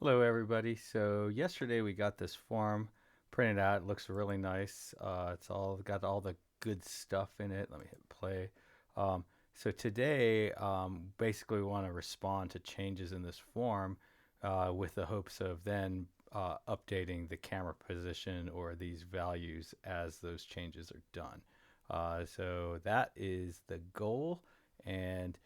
Hello, everybody. So yesterday we got this form printed out. It looks really nice. It's all got all the good stuff in it. Let me hit play. So today, basically, we want to respond to changes in this form with the hopes of then updating the camera position or these values as those changes are done. So that is the goal, and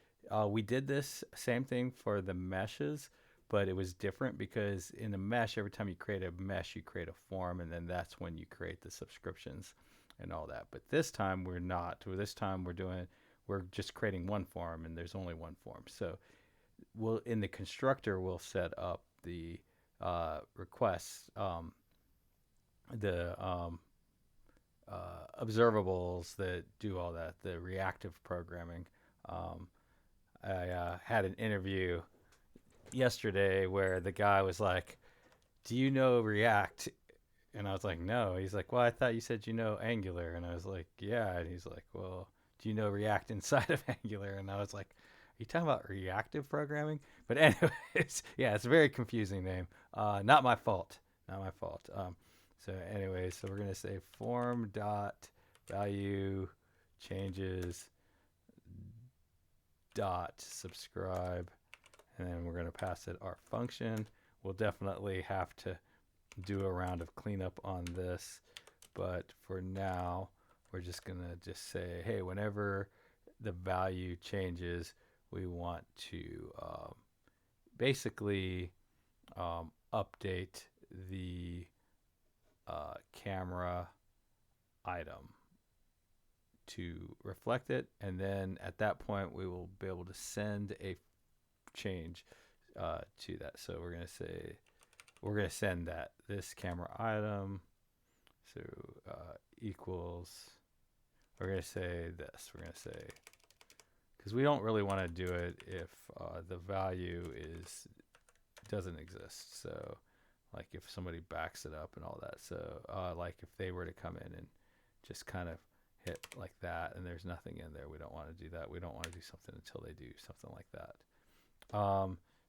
we did this same thing for the meshes, but it was different because in a mesh, every time you create a mesh, you create a form, and then that's when you create the subscriptions and all that. But this time we're not. This time we're just creating one form, and there's only one form. So we'll in the constructor we'll set up the requests, the observables that do all that, the reactive programming. Um, I had an interview yesterday where the guy was like, "Do you know React?" And I was like, "No." He's like, "Well, I thought you said you know Angular." And I was like, "Yeah." And he's like, "Well, do you know React inside of Angular?" And I was like, "Are you talking about reactive programming?" But anyways, yeah, it's a very confusing name. Not my fault. Not my fault. So anyways, so we're gonna say form dot value changes dot subscribe, and then we're going to pass it our function. We'll definitely have to do a round of cleanup on this, but for now, we're just going to just say, hey, whenever the value changes, we want to basically update the camera item to reflect it, and then at that point, we will be able to send a change to that. So we're gonna send that this camera item. So equals. We're gonna say this. We're gonna say because we don't really want to do it if the value is doesn't exist. So like if somebody backs it up and all that. So like if they were to come in and just kind of hit like that and there's nothing in there, we don't want to do that. We don't want to do something until they do something like that.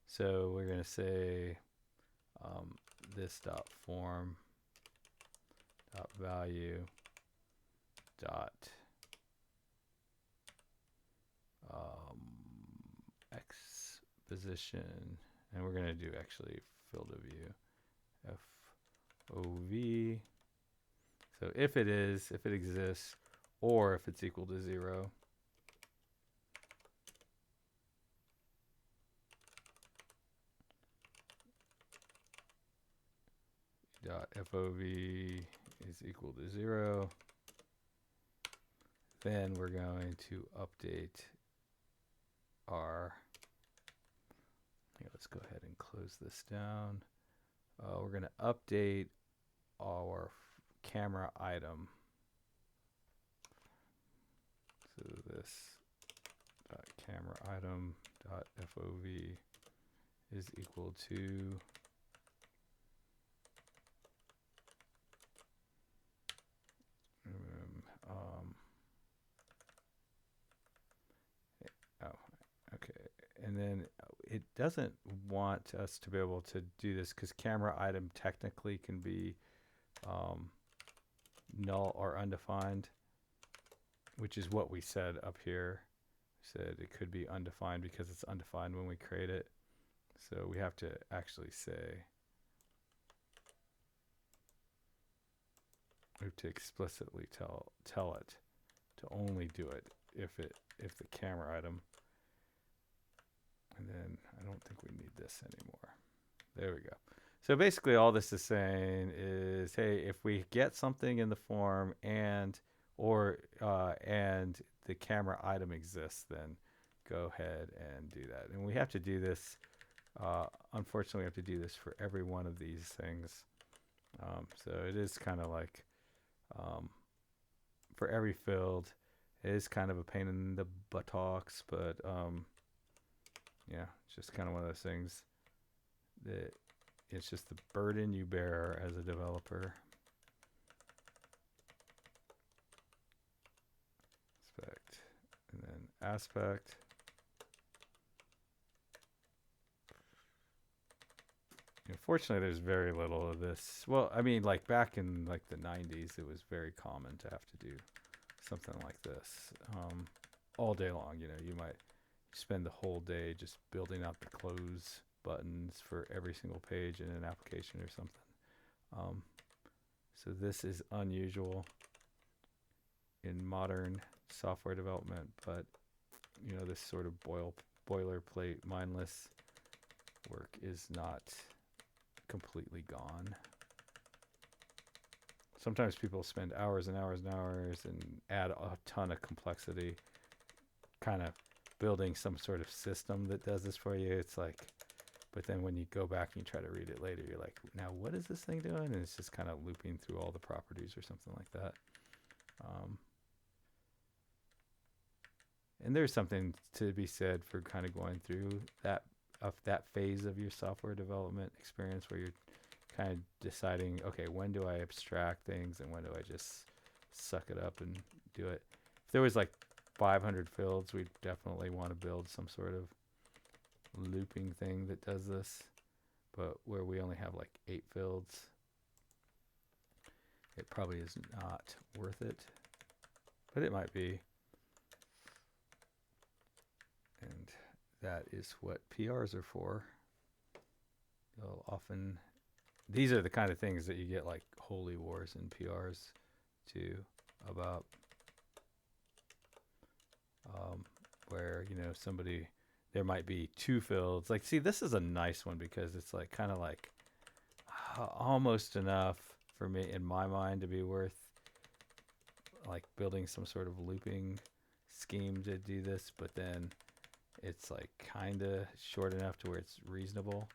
So we're going to say this dot form dot value dot um, x position, and we're going to do actually field of view FOV. So if it exists, or if it's equal to 0, dot FOV is equal to 0, then we're going to update our, let's go ahead and close this down. We're going to update our camera item. So this dot camera item dot FOV is equal to um, oh, okay. And then it doesn't want us to be able to do this because camera item technically can be null or undefined, which is what we said up here. We said it could be undefined because it's undefined when we create it. So we have to actually say, we have to explicitly tell it to only do it if the camera item. And then I don't think we need this anymore. There we go. So basically all this is saying is, hey, if we get something in the form and the camera item exists, then go ahead and do that. And we have to do this. Unfortunately, we have to do this for every one of these things. So it is kind of like for every field, it is kind of a pain in the buttocks, but yeah, it's just kind of one of those things that it's just the burden you bear as a developer. Aspect, and then aspect. Fortunately, there's very little of this. Well, I mean, like back in like the 90s, it was very common to have to do something like this all day long. You might spend the whole day just building out the close buttons for every single page in an application or something. Um, so this is unusual in modern software development, but this sort of boilerplate mindless work is not completely gone. Sometimes people spend hours and hours and hours and add a ton of complexity, kind of building some sort of system that does this for you. It's like, but then when you go back and you try to read it later, you're like, now what is this thing doing? And it's just kind of looping through all the properties or something like that. And there's something to be said for kind of going through that phase of your software development experience where you're kind of deciding, okay, when do I abstract things and when do I just suck it up and do it? If there was like 500 fields, we'd definitely want to build some sort of looping thing that does this. But where we only have like 8 fields, it probably is not worth it. But it might be. And that is what PRs are for. You'll often, these are the kind of things that you get like holy wars in PRs too, about where somebody, there might be 2 fields. Like, see, this is a nice one because it's like kind of like almost enough for me in my mind to be worth like building some sort of looping scheme to do this, but then it's like kind of short enough to where it's reasonable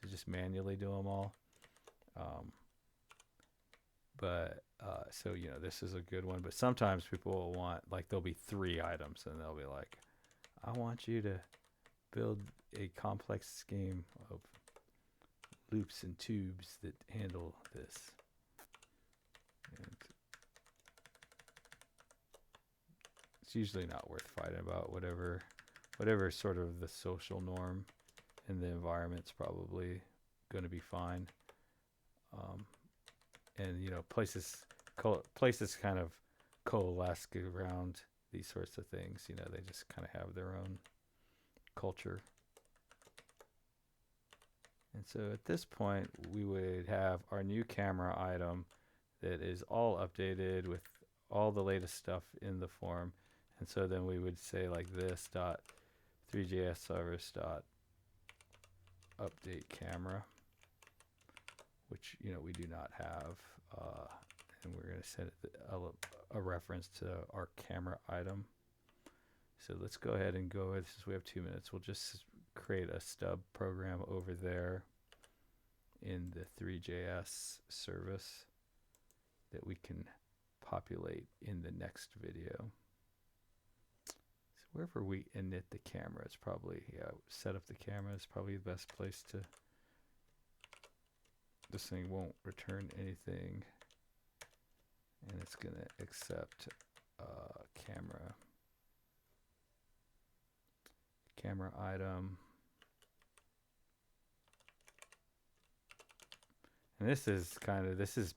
to just manually do them all. So this is a good one, but sometimes people will want, like, there'll be 3 items and they'll be like, I want you to build a complex scheme of loops and tubes that handle this. And it's usually not worth fighting about. Whatever sort of the social norm in the environment's probably going to be fine. And places kind of coalesce around these sorts of things. They just kind of have their own culture. And so at this point, we would have our new camera item that is all updated with all the latest stuff in the form. And so then we would say like this dot 3js service dot update camera, which we do not have, and we're going to set it a reference to our camera item. So let's go ahead and go, since we have 2 minutes, we'll just create a stub program over there in the 3JS service that we can populate in the next video. So wherever we init the camera, it's probably, set up the camera is probably the best place to, this thing won't return anything, and it's going to accept camera item. And this is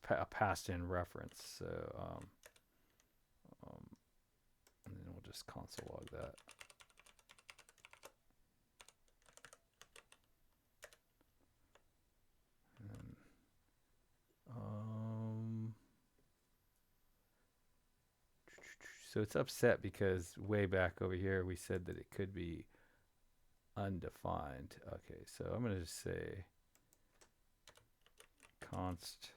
a passed in reference. So, and then we'll just console log that. And, so it's upset because way back over here we said that it could be undefined. Okay, so I'm going to just say const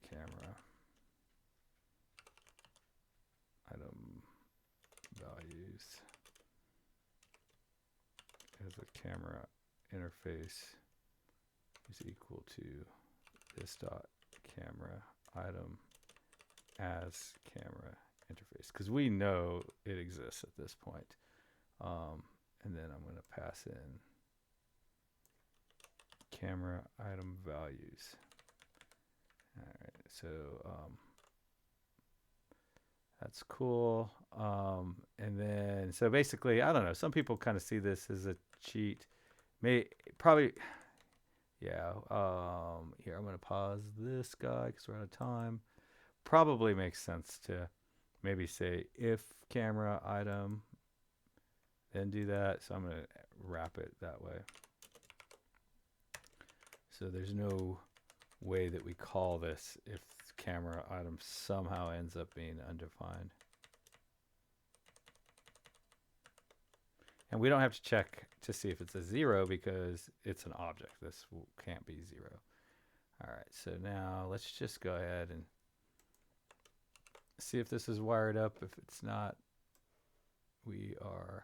camera item values as a camera interface is equal to this dot camera item as camera interface, because we know it exists at this point. And then I'm going to pass in camera item values. All right, so That's cool. And then, so basically, I don't know. Some people kind of see this as a cheat. May probably, yeah. Here, I'm going to pause this guy because we're out of time. Probably makes sense to maybe say if camera item, then do that. So I'm going to wrap it that way. So there's no way that we call this if camera item somehow ends up being undefined. And we don't have to check to see if it's a 0 because it's an object. This can't be 0. All right, so now let's just go ahead and see if this is wired up. If it's not, we are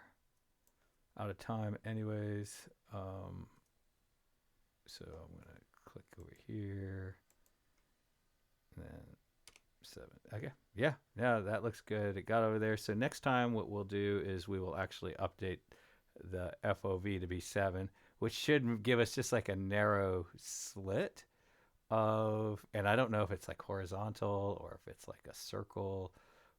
out of time anyways. So I'm going to click over here. And then 7. Okay. Yeah, that looks good. It got over there. So next time what we'll do is we will actually update the FOV to be 7, which should give us just like a narrow slit of, and I don't know if it's like horizontal or if it's like a circle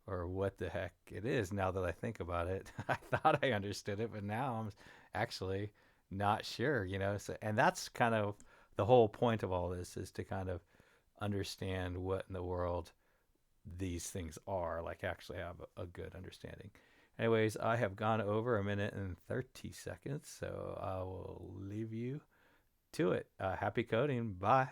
or what the heck it is now that I think about it. I thought I understood it, but now I'm actually not sure, you know. So, and that's kind of the whole point of all this, is to kind of understand what in the world these things are, like actually have a good understanding. Anyways, I have gone over 1 minute and 30 seconds, so I will leave you to it. Happy coding. Bye.